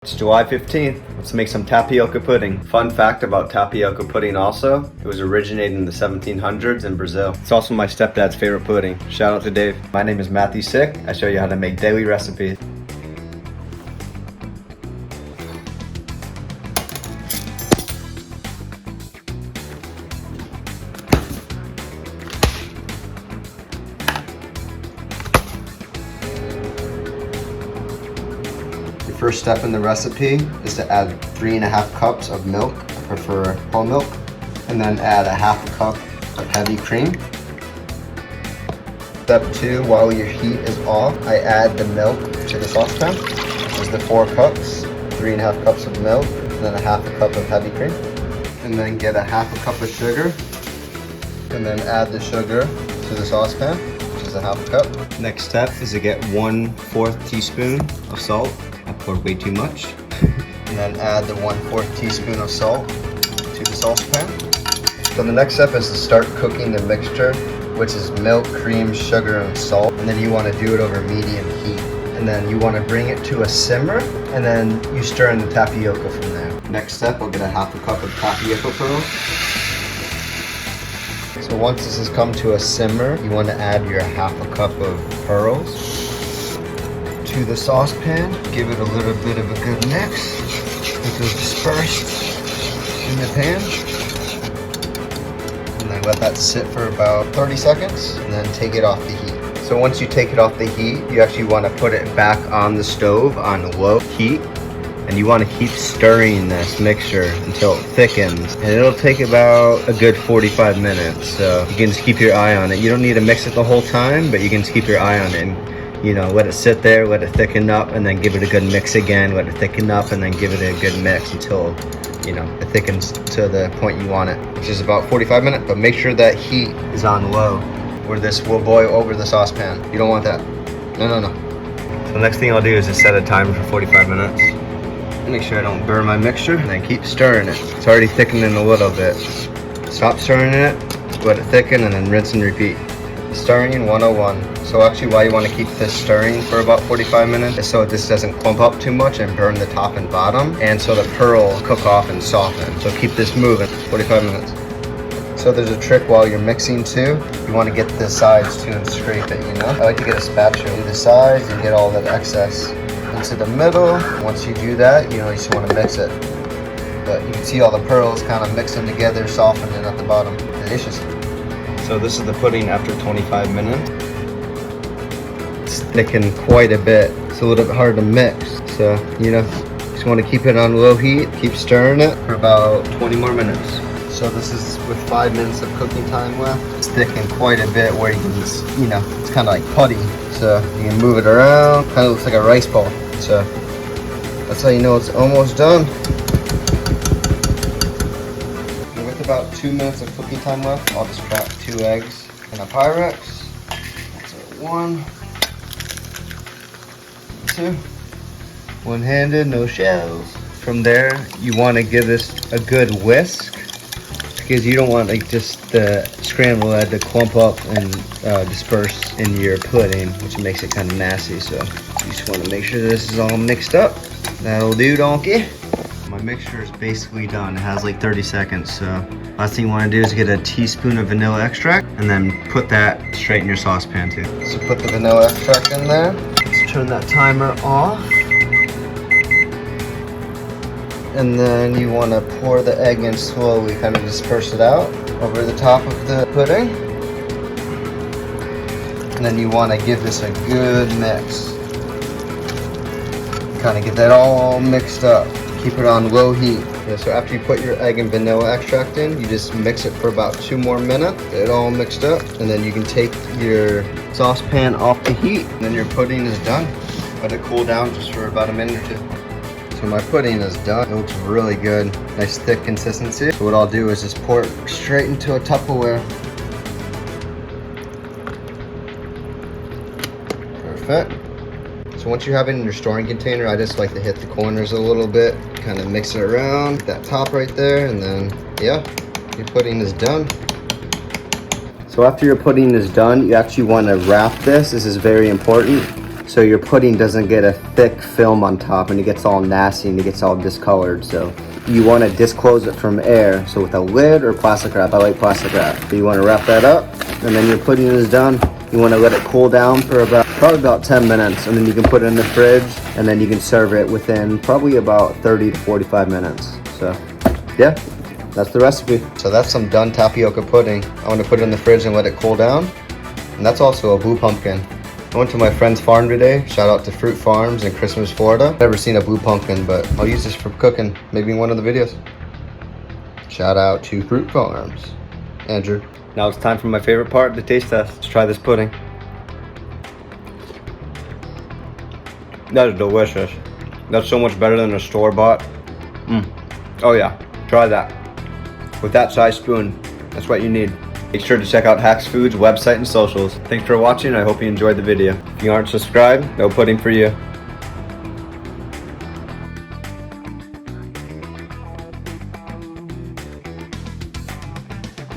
It's July 15th. Let's make some tapioca pudding. Fun fact about tapioca pudding also, it was originated in the 1700s in Brazil. It's also my stepdad's favorite pudding. Shout out to Dave. My name is Matthew Sick. I show you how to make daily recipes. First step in the recipe is to add 3.5 cups of milk. I prefer whole milk. And then add a 1/2 cup of heavy cream. Step 2, while your heat is off, I add the milk to the saucepan. This is the 4 cups, 3.5 cups of milk, and then a 1/2 cup of heavy cream. And then get a 1/2 cup of sugar. And then add the sugar to the saucepan, which is a 1/2 cup. Next step is to get 1/4 teaspoon of salt. I poured way too much. And then add the 1/4 teaspoon of salt to the saucepan. So the next step is to start cooking the mixture, which is milk, cream, sugar, and salt. And then you want to do it over medium heat. And then you want to bring it to a simmer, and then you stir in the tapioca from there. Next step, we'll get a 1/2 cup of tapioca pearls. So once this has come to a simmer, you want to add your 1/2 cup of pearls to the saucepan. Give it a little bit of a good mix. Let those disperse in the pan. And then let that sit for about 30 seconds and then take it off the heat. So once you take it off the heat, you actually want to put it back on the stove on low heat. And you want to keep stirring this mixture until it thickens. And it'll take about a good 45 minutes. So you can just keep your eye on it. You don't need to mix it the whole time, but you can just keep your eye on it. And, you know, let it sit there, let it thicken up, and then give it a good mix again. Let it thicken up, and then give it a good mix until, you know, it thickens to the point you want it, which is about 45 minutes. But make sure that heat is on low, where this will boil over the saucepan. You don't want that. No. So the next thing I'll do is just set a timer for 45 minutes. Make sure I don't burn my mixture, and then keep stirring it. It's already thickening a little bit. Stop stirring it, let it thicken, and then rinse and repeat. Stirring 101. So actually why you want to keep this stirring for about 45 minutes is so this doesn't clump up too much and burn the top and bottom, and so the pearls cook off and soften. So keep this moving 45 minutes. So there's a trick while you're mixing too. You want to get the sides too and scrape it, you know. I like to get a spatula. Do the sides and get all that excess into the middle. Once you do that, you know, you just want to mix it. But you can see all the pearls kind of mixing together, softening at the bottom. Delicious. So this is the pudding after 25 minutes. It's thickened quite a bit. It's a little bit hard to mix. So, you know, just want to keep it on low heat. Keep stirring it for about 20 more minutes. So this is with 5 minutes of cooking time left. It's thickened quite a bit where you can just, you know, it's kind of like putty. So you can move it around. Kind of looks like a rice ball. So that's how you know it's almost done. And with about 2 minutes of cooking time left, I'll just crack 2 eggs in a Pyrex. That's it. 1, 2. One-handed, no shells. From there, you want to give this a good whisk, because you don't want like just the scrambled egg to clump up and disperse in your pudding, which makes it kind of nasty. So you just want to make sure this is all mixed up. That'll do, donkey. My mixture is basically done. It has like 30 seconds. So last thing you want to do is get a teaspoon of vanilla extract and then put that straight in your saucepan too. So put the vanilla extract in there. Let's turn that timer off. And then you want to pour the egg in slowly, kind of disperse it out over the top of the pudding. And then you want to give this a good mix. Kind of get that all mixed up. Keep it on low heat. Yeah, so after you put your egg and vanilla extract in, you just mix it for about 2 more minutes. Get it all mixed up. And then you can take your saucepan off the heat. And then your pudding is done. Let it cool down just for about a minute or 2. So my pudding is done. It looks really good. Nice thick consistency. So what I'll do is just pour it straight into a Tupperware. Perfect. So once you have it in your storing container, I just like to hit the corners a little bit, kind of mix it around, that top right there, and then, yeah, your pudding is done. So after your pudding is done, you actually want to wrap this. This is very important. so your pudding doesn't get a thick film on top and it gets all nasty and it gets all discolored. So you want to disclose it from air. So with a lid or plastic wrap, I like plastic wrap. So you want to wrap that up, and then your pudding is done. You want to let it cool down for probably about 10 minutes, and then you can put it in the fridge, and then you can serve it within probably about 30 to 45 minutes. So yeah, that's the recipe. So that's some done tapioca pudding. I want to put it in the fridge and let it cool down. And that's also a blue pumpkin. I went to my friend's farm today. Shout out to Fruit Farms in Christmas, Florida. Never seen a blue pumpkin, but I'll use this for cooking, maybe in one of the videos. Shout out to Fruit Farms. Andrew. Now it's time for my favorite part, the taste test. Let's try this pudding. That is delicious. That's so much better than a store-bought. Oh yeah, try that. With that size spoon, that's what you need. Make sure to check out Hacks Foods website and socials. Thanks for watching. I hope you enjoyed the video. If you aren't subscribed, no pudding for you.